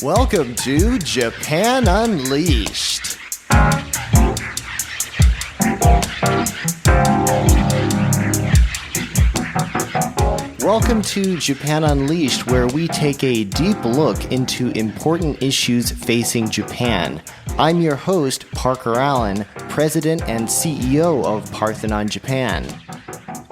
Welcome to Japan Unleashed. Welcome to Japan Unleashed, where we take a deep look into important issues facing Japan. I'm your host, Parker Allen, President and CEO of Parthenon Japan.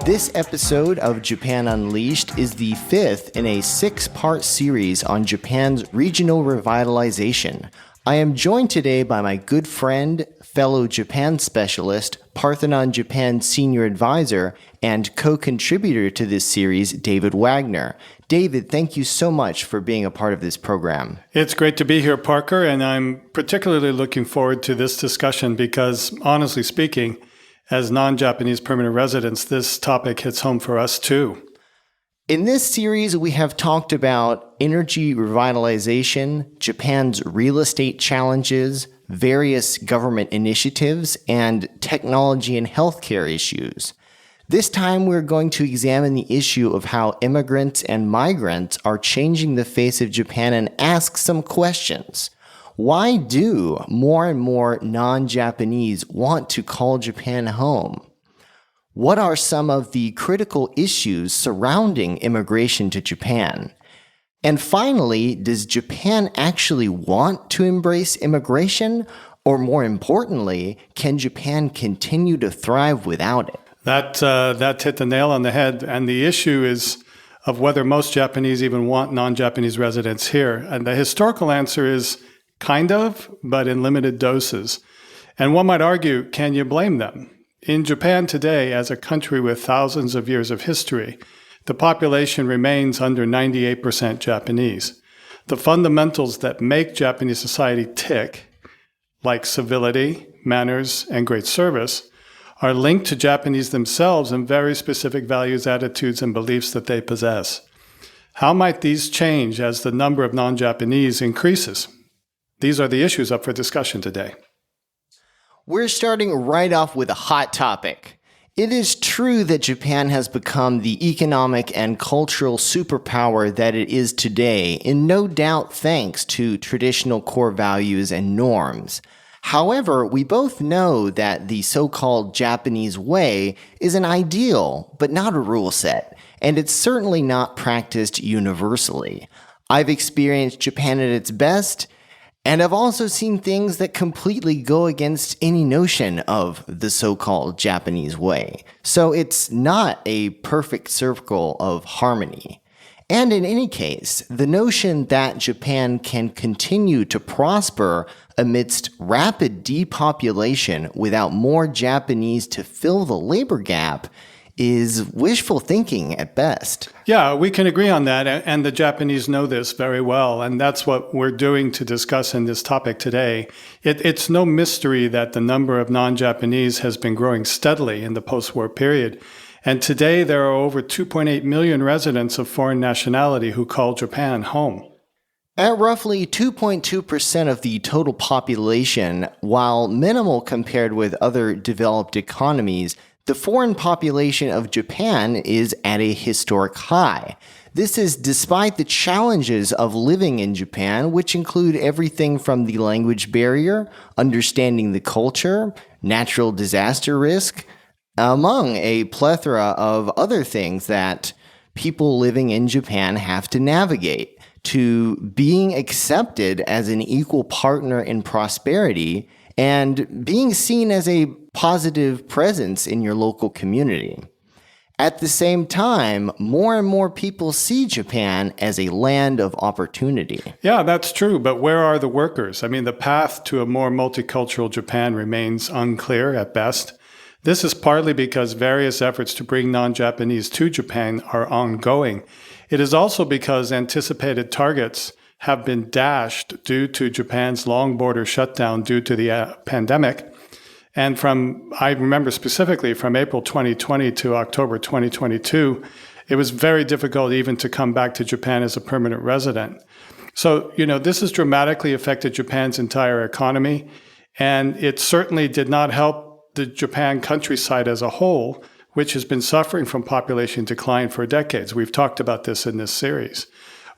This episode of Japan Unleashed is the fifth in a six-part series on Japan's regional revitalization. I am joined today by my good friend, fellow Japan specialist, Parthenon Japan Senior Advisor, and co-contributor to this series, David Wagner. David, thank you so much for being a part of this program. It's great to be here, Parker, and I'm particularly looking forward to this discussion because, honestly speaking, as non-Japanese permanent residents, this topic hits home for us too. In this series, we have talked about energy revitalization, Japan's real estate challenges, various government initiatives, and technology and healthcare issues. This time, we're going to examine the issue of how immigrants and migrants are changing the face of Japan and ask some questions. Why do more and more non-Japanese want to call Japan home? What are some of the critical issues surrounding immigration to Japan? And finally, does Japan actually want to embrace immigration? Or more importantly, can Japan continue to thrive without it? That hit the nail on the head. And the issue is of whether most Japanese even want non-Japanese residents here. And the historical answer is kind of, but in limited doses. And one might argue, can you blame them? In Japan today, as a country with thousands of years of history, the population remains under 98% Japanese. The fundamentals that make Japanese society tick, like civility, manners, and great service, are linked to Japanese themselves and very specific values, attitudes, and beliefs that they possess. How might these change as the number of non-Japanese increases? These are the issues up for discussion today. We're starting right off with a hot topic. It is true that Japan has become the economic and cultural superpower that it is today, and no doubt thanks to traditional core values and norms. However, we both know that the so-called Japanese way is an ideal, but not a rule set, and it's certainly not practiced universally. I've experienced Japan at its best, and I've also seen things that completely go against any notion of the so-called Japanese way. So it's not a perfect circle of harmony. And in any case, the notion that Japan can continue to prosper amidst rapid depopulation without more Japanese to fill the labor gap is wishful thinking at best. Yeah, we can agree on that, and the Japanese know this very well, and that's what we're doing to discuss in this topic today. It's no mystery that the number of non-Japanese has been growing steadily in the post-war period, and today there are over 2.8 million residents of foreign nationality who call Japan home. At roughly 2.2% of the total population, while minimal compared with other developed economies, the foreign population of Japan is at a historic high. This is despite the challenges of living in Japan, which include everything from the language barrier, understanding the culture, natural disaster risk, among a plethora of other things that people living in Japan have to navigate, to being accepted as an equal partner in prosperity and being seen as a positive presence in your local community. At the same time, more and more people see Japan as a land of opportunity. Yeah, that's true, but where are the workers? I mean, the path to a more multicultural Japan remains unclear at best. This is partly because various efforts to bring non-Japanese to Japan are ongoing. It is also because anticipated targets have been dashed due to Japan's long border shutdown due to the pandemic. And I remember specifically from April 2020 to October 2022, it was very difficult even to come back to Japan as a permanent resident. So, this has dramatically affected Japan's entire economy, and it certainly did not help the Japan countryside as a whole, which has been suffering from population decline for decades. We've talked about this in this series.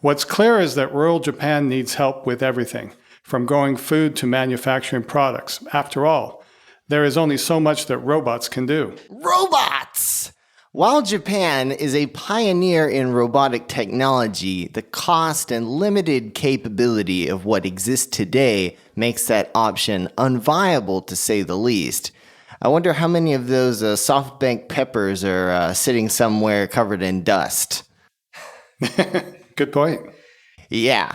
What's clear is that rural Japan needs help with everything, from growing food to manufacturing products. After all, there is only so much that robots can do. Robots! While Japan is a pioneer in robotic technology, the cost and limited capability of what exists today makes that option unviable, to say the least. I wonder how many of those SoftBank peppers are sitting somewhere covered in dust. Good point. Yeah,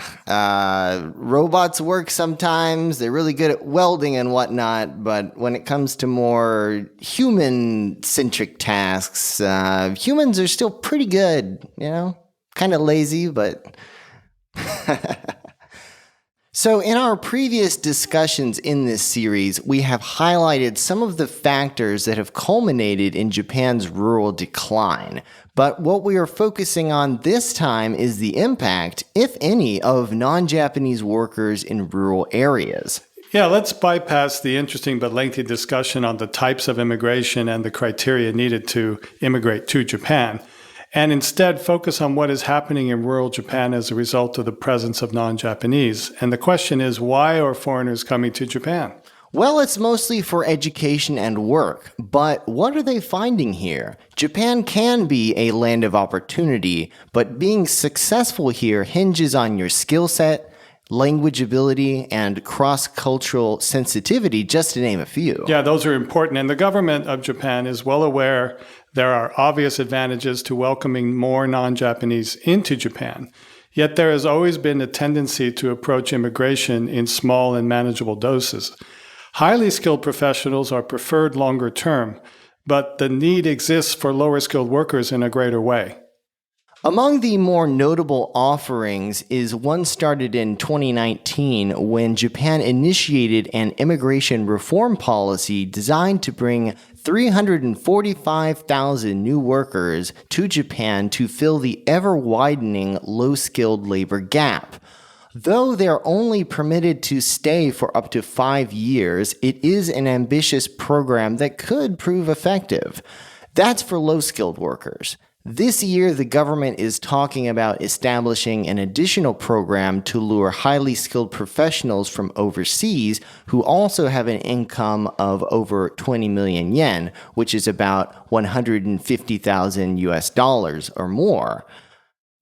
robots work sometimes. They're really good at welding and whatnot, but when it comes to more human-centric tasks, humans are still pretty good, kind of lazy, but... So in our previous discussions in this series, we have highlighted some of the factors that have culminated in Japan's rural decline. But what we are focusing on this time is the impact, if any, of non-Japanese workers in rural areas. Yeah, let's bypass the interesting but lengthy discussion on the types of immigration and the criteria needed to immigrate to Japan, and instead focus on what is happening in rural Japan as a result of the presence of non-Japanese. And the question is, why are foreigners coming to Japan? Well, it's mostly for education and work, but what are they finding here? Japan can be a land of opportunity, but being successful here hinges on your skill set, language ability, and cross-cultural sensitivity, just to name a few. Yeah, those are important, and the government of Japan is well aware there are obvious advantages to welcoming more non-Japanese into Japan. Yet there has always been a tendency to approach immigration in small and manageable doses. Highly skilled professionals are preferred longer term, but the need exists for lower skilled workers in a greater way. Among the more notable offerings is one started in 2019 when Japan initiated an immigration reform policy designed to bring 345,000 new workers to Japan to fill the ever-widening low-skilled labor gap. Though they're only permitted to stay for up to 5 years, it is an ambitious program that could prove effective. That's for low-skilled workers. This year, the government is talking about establishing an additional program to lure highly skilled professionals from overseas who also have an income of over 20 million yen, which is about 150,000 US dollars or more.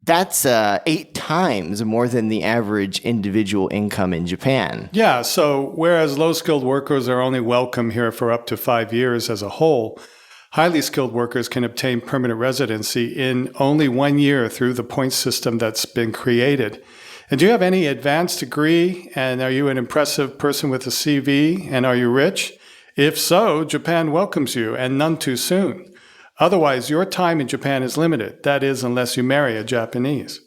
That's 8 times more than the average individual income in Japan. Yeah, so whereas low-skilled workers are only welcome here for up to 5 years as a whole, highly skilled workers can obtain permanent residency in only 1 year through the point system that's been created. And do you have any advanced degree? And are you an impressive person with a CV? And are you rich? If so, Japan welcomes you, and none too soon. Otherwise, your time in Japan is limited. That is, unless you marry a Japanese.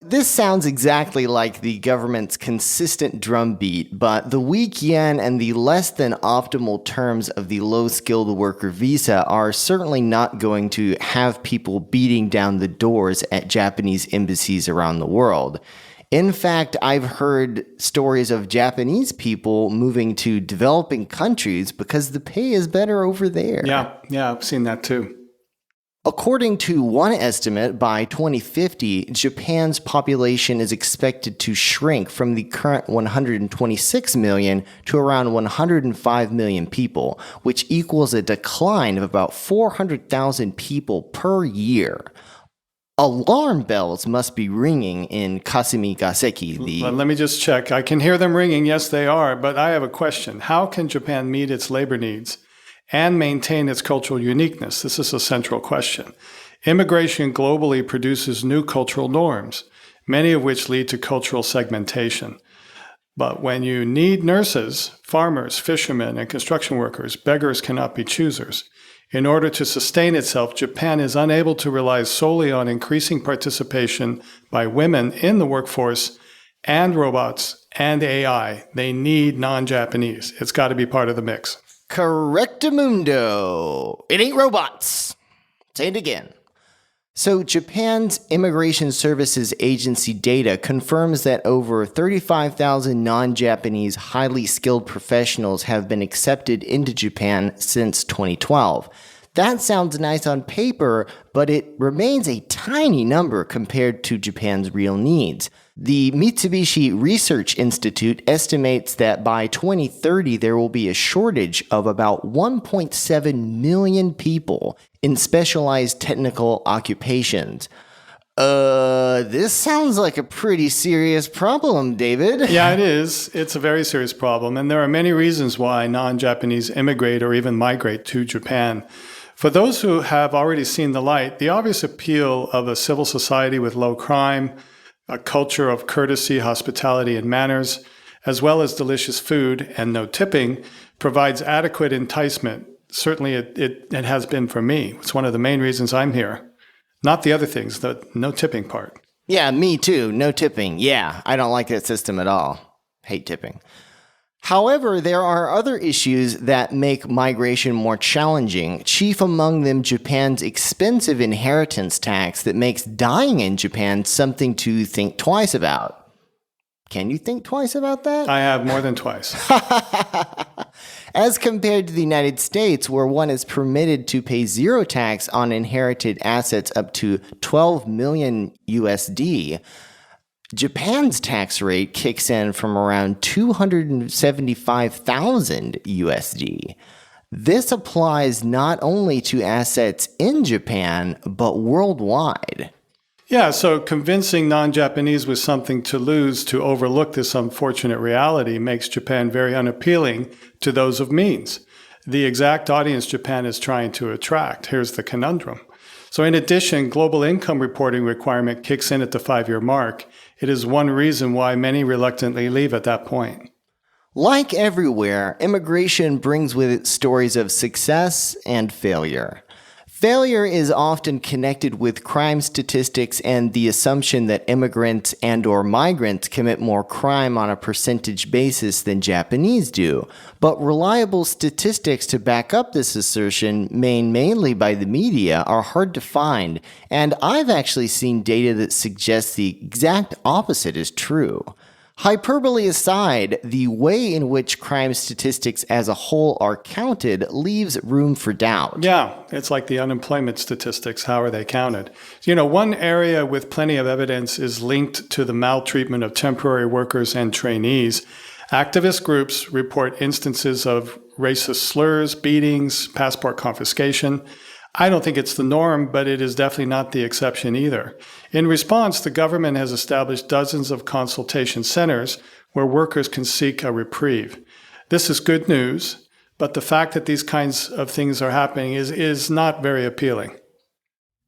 This sounds exactly like the government's consistent drumbeat, but the weak yen and the less than optimal terms of the low-skilled worker visa are certainly not going to have people beating down the doors at Japanese embassies around the world. In fact, I've heard stories of Japanese people moving to developing countries because the pay is better over there. Yeah, I've seen that too. According to one estimate, by 2050, Japan's population is expected to shrink from the current 126 million to around 105 million people, which equals a decline of about 400,000 people per year. Alarm bells must be ringing in Kasumi Gaseki. Let me just check. I can hear them ringing. Yes, they are. But I have a question. How can Japan meet its labor needs and maintain its cultural uniqueness? This is a central question. Immigration globally produces new cultural norms, many of which lead to cultural segmentation. But when you need nurses, farmers, fishermen, and construction workers, beggars cannot be choosers. In order to sustain itself, Japan is unable to rely solely on increasing participation by women in the workforce and robots and AI. They need non-Japanese. It's got to be part of the mix. Correctamundo. It ain't robots. Say it again. So Japan's Immigration Services Agency data confirms that over 35,000 non-Japanese highly skilled professionals have been accepted into Japan since 2012. That sounds nice on paper, but it remains a tiny number compared to Japan's real needs. The Mitsubishi Research Institute estimates that by 2030 there will be a shortage of about 1.7 million people in specialized technical occupations. This sounds like a pretty serious problem, David. Yeah, it is. It's a very serious problem, and there are many reasons why non-Japanese immigrate or even migrate to Japan. For those who have already seen the light, the obvious appeal of a civil society with low crime, a culture of courtesy, hospitality, and manners, as well as delicious food and no tipping, provides adequate enticement. Certainly it has been for me. It's one of the main reasons I'm here. Not the other things, the no tipping part. Yeah, me too. No tipping. Yeah, I don't like that system at all. Hate tipping. However, there are other issues that make migration more challenging, chief among them Japan's expensive inheritance tax that makes dying in Japan something to think twice about. Can you think twice about that? I have more than twice. As compared to the United States, where one is permitted to pay zero tax on inherited assets up to 12 million USD, Japan's tax rate kicks in from around 275,000 USD. This applies not only to assets in Japan, but worldwide. Yeah, so convincing non-Japanese with something to lose to overlook this unfortunate reality makes Japan very unappealing to those of means. The exact audience Japan is trying to attract. Here's the conundrum. So in addition, global income reporting requirement kicks in at the 5-year mark. It is one reason why many reluctantly leave at that point. Like everywhere, immigration brings with it stories of success and failure. Failure is often connected with crime statistics and the assumption that immigrants and/or migrants commit more crime on a percentage basis than Japanese do. But reliable statistics to back up this assertion, made mainly by the media, are hard to find, and I've actually seen data that suggests the exact opposite is true. Hyperbole aside, the way in which crime statistics as a whole are counted leaves room for doubt. Yeah, it's like the unemployment statistics. How are they counted? One area with plenty of evidence is linked to the maltreatment of temporary workers and trainees. Activist groups report instances of racist slurs, beatings, passport confiscation. I don't think it's the norm, but it is definitely not the exception either. In response, the government has established dozens of consultation centers where workers can seek a reprieve. This is good news, but the fact that these kinds of things are happening is not very appealing.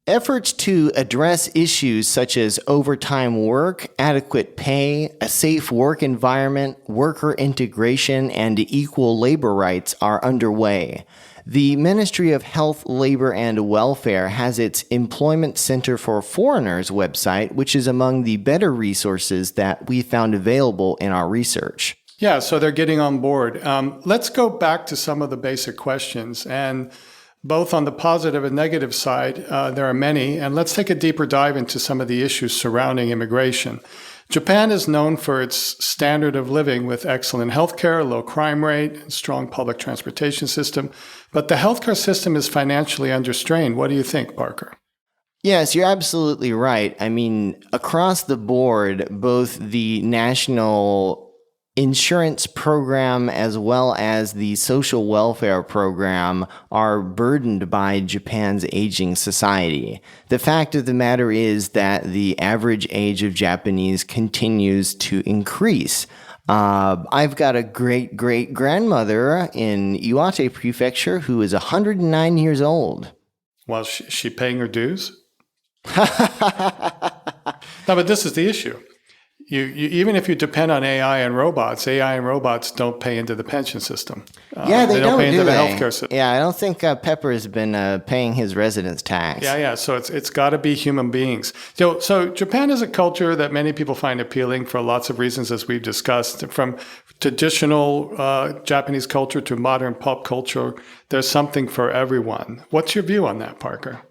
Efforts to address issues such as overtime work, adequate pay, a safe work environment, worker integration, and equal labor rights are underway. The Ministry of Health, Labor, and Welfare has its Employment Center for Foreigners website, which is among the better resources that we found available in our research. Yeah, so they're getting on board. Let's go back to some of the basic questions. And both on the positive and negative side, there are many. And let's take a deeper dive into some of the issues surrounding immigration. Japan is known for its standard of living with excellent healthcare, low crime rate, and strong public transportation system. But the healthcare system is financially understrained. What do you think, Parker? Yes, you're absolutely right. I mean, across the board, both the national insurance program as well as the social welfare program are burdened by Japan's aging society. The fact of the matter is that the average age of Japanese continues to increase. I've got a great-great-grandmother in Iwate Prefecture who is 109 years old. Well, she paying her dues? No, but this is the issue. You even if you depend on AI and robots don't pay into the pension system. Yeah, they don't pay into the they? healthcare system. Yeah, I don't think Pepper has been paying his residence tax. Yeah. So it's got to be human beings. So Japan is a culture that many people find appealing for lots of reasons, as we've discussed. From traditional Japanese culture to modern pop culture, there's something for everyone. What's your view on that, Parker?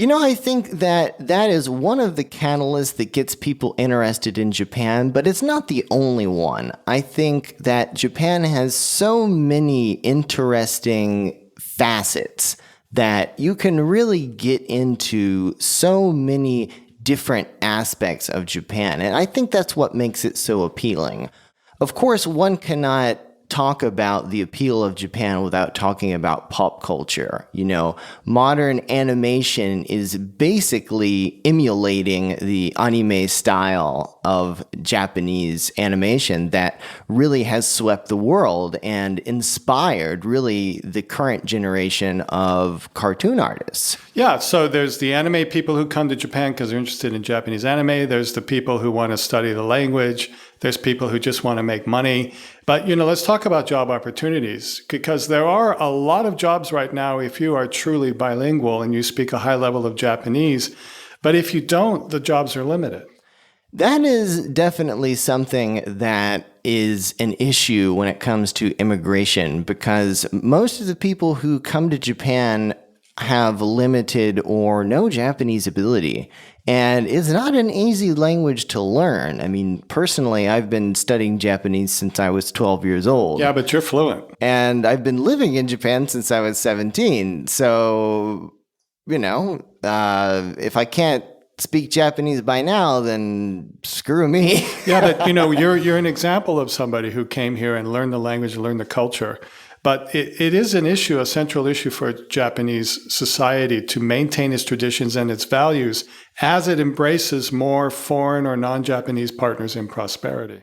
I think that is one of the catalysts that gets people interested in Japan, but it's not the only one. I think that Japan has so many interesting facets that you can really get into so many different aspects of Japan. And I think that's what makes it so appealing. Of course, one cannot talk about the appeal of Japan without talking about pop culture. You know, modern animation is basically emulating the anime style of Japanese animation that really has swept the world and inspired really the current generation of cartoon artists. Yeah, so there's the anime people who come to Japan because they're interested in Japanese anime. There's the people who want to study the language. There's people who just want to make money. But, let's talk about job opportunities, because there are a lot of jobs right now if you are truly bilingual and you speak a high level of Japanese. But if you don't, the jobs are limited. That is definitely something that is an issue when it comes to immigration, because most of the people who come to Japan have limited or no Japanese ability. And it's not an easy language to learn. I mean, personally, I've been studying Japanese since I was 12 years old. Yeah, but you're fluent. And I've been living in Japan since I was 17. So, if I can't speak Japanese by now, then screw me. Yeah, but you're an example of somebody who came here and learned the language, learned the culture. But it is an issue, a central issue for Japanese society to maintain its traditions and its values as it embraces more foreign or non-Japanese partners in prosperity.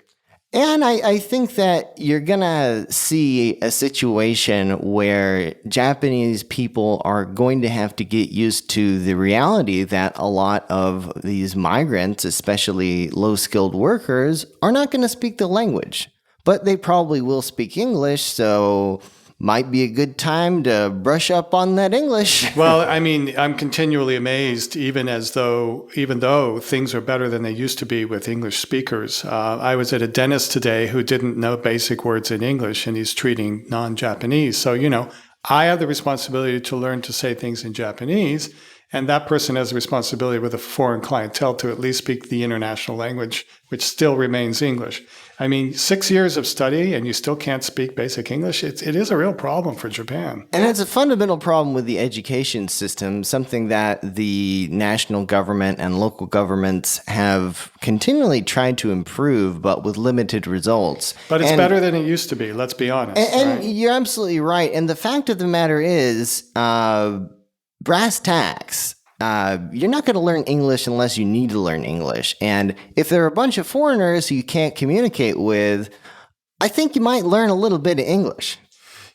And I think that you're going to see a situation where Japanese people are going to have to get used to the reality that a lot of these migrants, especially low-skilled workers, are not going to speak the language. But they probably will speak English, so might be a good time to brush up on that English. Well, I mean, I'm continually amazed, even though things are better than they used to be with English speakers. I was at a dentist today who didn't know basic words in English, and he's treating non-Japanese. So, I have the responsibility to learn to say things in Japanese, and that person has a responsibility with a foreign clientele to at least speak the international language, which still remains English. I mean, 6 years of study and you still can't speak basic English. It is a real problem for Japan. And it's a fundamental problem with the education system, something that the national government and local governments have continually tried to improve, but with limited results. But it's better than it used to be, let's be honest. And you're absolutely right. And the fact of the matter is, brass tacks. You're not going to learn English unless you need to learn English. And if there are a bunch of foreigners who you can't communicate with, I think you might learn a little bit of English.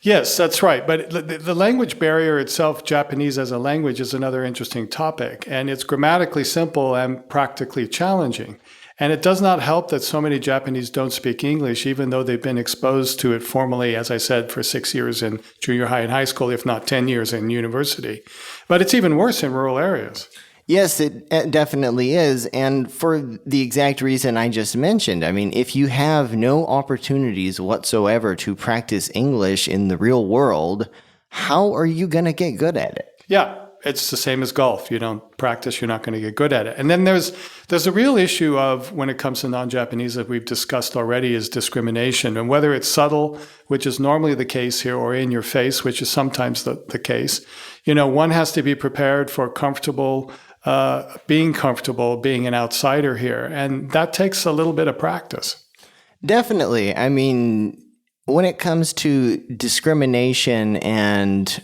Yes, that's right. But the language barrier itself, Japanese as a language, is another interesting topic. And it's grammatically simple and practically challenging. And it does not help that so many Japanese don't speak English, even though they've been exposed to it formally, as I said, for 6 years in junior high and high school, if not 10 years in university. But it's even worse in rural areas. Yes, it definitely is. And for the exact reason I just mentioned, I mean, if you have no opportunities whatsoever to practice English in the real world, how are you going to get good at it? Yeah. It's the same as golf. You don't practice, you're not going to get good at it. And then there's a real issue of, when it comes to non-Japanese that we've discussed already, is discrimination. And whether it's subtle, which is normally the case here, or in your face, which is sometimes the case, one has to be prepared for being an outsider here. And that takes a little bit of practice. Definitely. I mean, when it comes to discrimination and,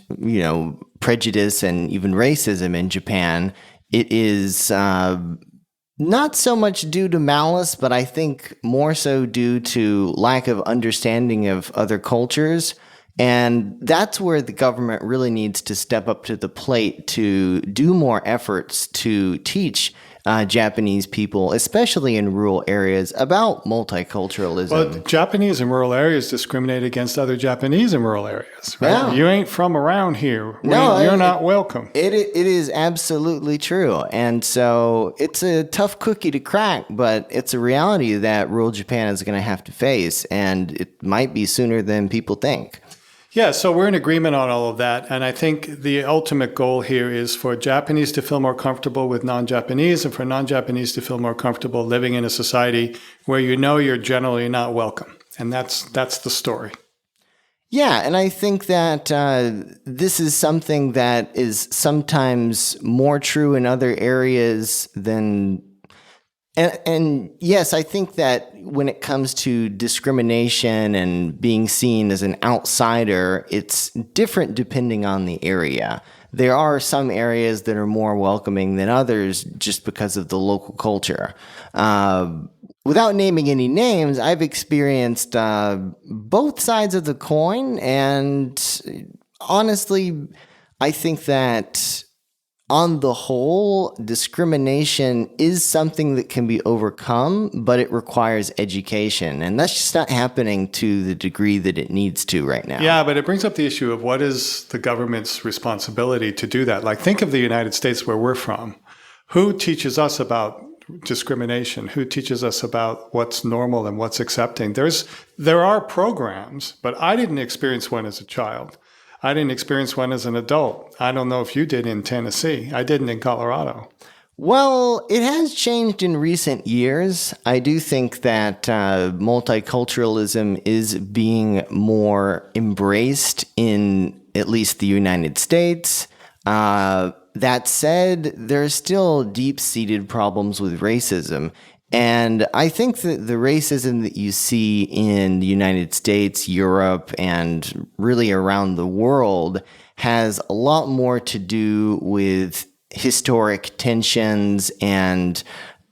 prejudice and even racism in Japan, it is not so much due to malice, but I think more so due to lack of understanding of other cultures. And that's where the government really needs to step up to the plate to do more efforts to teach Japanese people, especially in rural areas, about multiculturalism. Well, Japanese in rural areas discriminate against other Japanese in rural areas. Right? Yeah. You ain't from around here. No, you're not welcome. It is absolutely true. And so it's a tough cookie to crack, but it's a reality that rural Japan is going to have to face, and it might be sooner than people think. Yeah, so we're in agreement on all of that. And I think the ultimate goal here is for Japanese to feel more comfortable with non-Japanese, and for non-Japanese to feel more comfortable living in a society where you're generally not welcome. And that's the story. Yeah, and I think that this is something that is sometimes more true in other areas than. And yes, I think that when it comes to discrimination and being seen as an outsider, it's different depending on the area. There are some areas that are more welcoming than others just because of the local culture. Without naming any names, I've experienced both sides of the coin, and honestly, I think that on the whole, discrimination is something that can be overcome, but it requires education. And that's just not happening to the degree that it needs to right now. Yeah, but it brings up the issue of what is the government's responsibility to do that? Like, think of the United States where we're from. Who teaches us about discrimination? Who teaches us about what's normal and what's accepting? There are programs, but I didn't experience one as a child. I didn't experience one as an adult. I don't know if you did in Tennessee. I didn't in Colorado. Well, it has changed in recent years. I do think that multiculturalism is being more embraced in at least the United States. That said, there are still deep-seated problems with racism. And I think that the racism that you see in the United States, Europe, and really around the world has a lot more to do with historic tensions and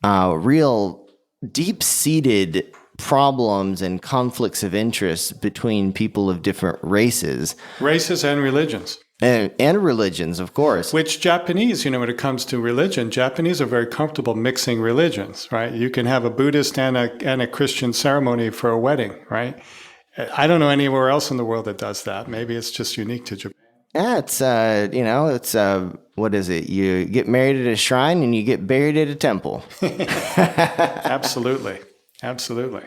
real deep-seated problems and conflicts of interest between people of different races. Races and religions. And religions, of course. Which Japanese, when it comes to religion, Japanese are very comfortable mixing religions, right? You can have a Buddhist and a Christian ceremony for a wedding, right? I don't know anywhere else in the world that does that. Maybe it's just unique to Japan. Yeah, it's, what is it? You get married at a shrine and you get buried at a temple. Absolutely. Absolutely.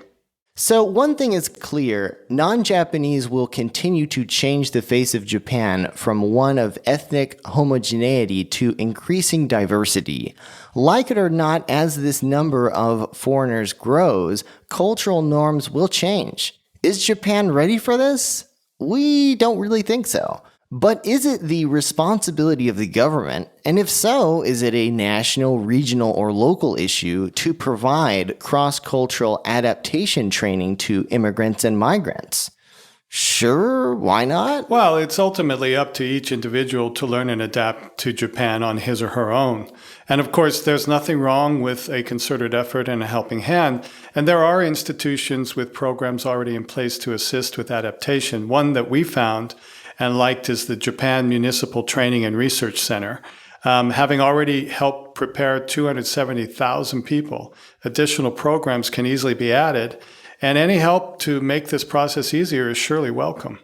So one thing is clear, non-Japanese will continue to change the face of Japan from one of ethnic homogeneity to increasing diversity. Like it or not, as this number of foreigners grows, cultural norms will change. Is Japan ready for this? We don't really think so. But is it the responsibility of the government? And if so, is it a national, regional, or local issue to provide cross-cultural adaptation training to immigrants and migrants? Sure, why not? Well, it's ultimately up to each individual to learn and adapt to Japan on his or her own. And of course, there's nothing wrong with a concerted effort and a helping hand. And there are institutions with programs already in place to assist with adaptation. One that we found and liked is the Japan Municipal Training and Research Center. Having already helped prepare 270,000 people, additional programs can easily be added, and any help to make this process easier is surely welcome.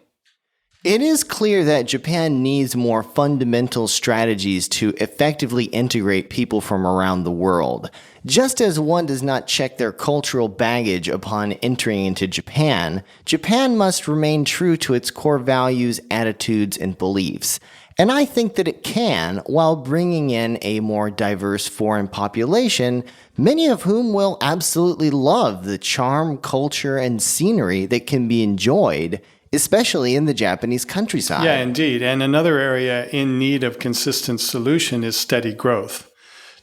It is clear that Japan needs more fundamental strategies to effectively integrate people from around the world. Just as one does not check their cultural baggage upon entering into Japan, Japan must remain true to its core values, attitudes, and beliefs. And I think that it can, while bringing in a more diverse foreign population, many of whom will absolutely love the charm, culture, and scenery that can be enjoyed, especially in the Japanese countryside. Yeah, indeed. And another area in need of consistent solution is steady growth.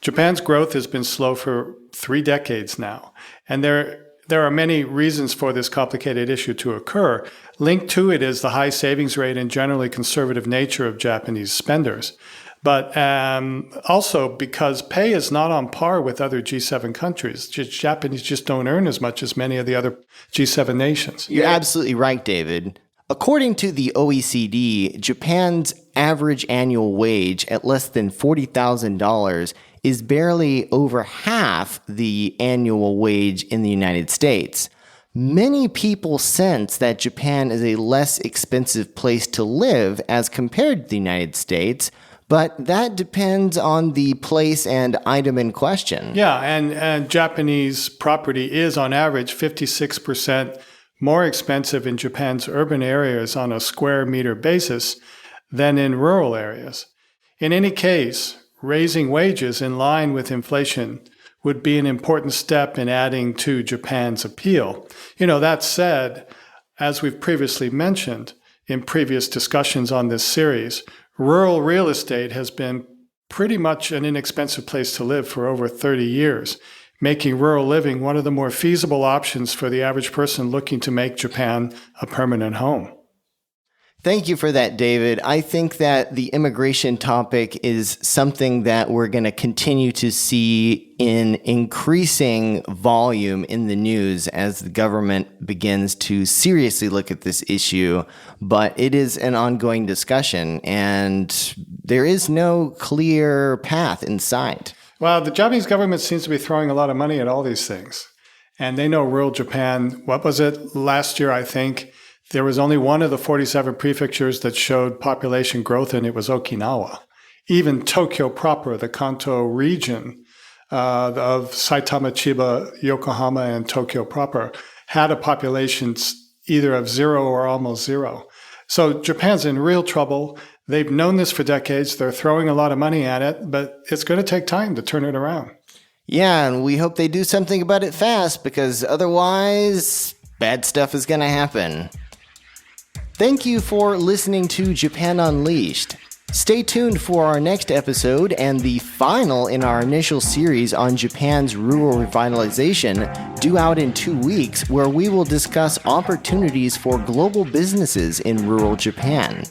Japan's growth has been slow for 3 decades now, and there are many reasons for this complicated issue to occur. Linked to it is the high savings rate and generally conservative nature of Japanese spenders. But also because pay is not on par with other G7 countries. Japanese just don't earn as much as many of the other G7 nations. You're absolutely right, David. According to the OECD, Japan's average annual wage at less than $40,000 is barely over half the annual wage in the United States. Many people sense that Japan is a less expensive place to live as compared to the United States, but that depends on the place and item in question. Yeah, and Japanese property is on average 56% more expensive in Japan's urban areas on a square meter basis than in rural areas. In any case, raising wages in line with inflation would be an important step in adding to Japan's appeal. That said, as we've previously mentioned, in previous discussions on this series, rural real estate has been pretty much an inexpensive place to live for over 30 years, making rural living one of the more feasible options for the average person looking to make Japan a permanent home. Thank you for that, David. I think that the immigration topic is something that we're going to continue to see in increasing volume in the news as the government begins to seriously look at this issue. But it is an ongoing discussion, and there is no clear path in sight. Well, the Japanese government seems to be throwing a lot of money at all these things. And they know rural Japan, what was it, last year, I think, there was only one of the 47 prefectures that showed population growth, and it was Okinawa. Even Tokyo proper, the Kanto region of Saitama, Chiba, Yokohama, and Tokyo proper, had a population either of zero or almost zero. So Japan's in real trouble. They've known this for decades. They're throwing a lot of money at it, but it's going to take time to turn it around. Yeah, and we hope they do something about it fast, because otherwise, bad stuff is going to happen. Thank you for listening to Japan Unleashed. Stay tuned for our next episode and the final in our initial series on Japan's rural revitalization, due out in 2 weeks, where we will discuss opportunities for global businesses in rural Japan.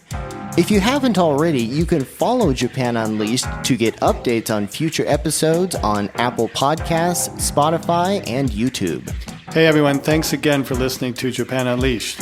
If you haven't already, you can follow Japan Unleashed to get updates on future episodes on Apple Podcasts, Spotify, and YouTube. Hey everyone, thanks again for listening to Japan Unleashed.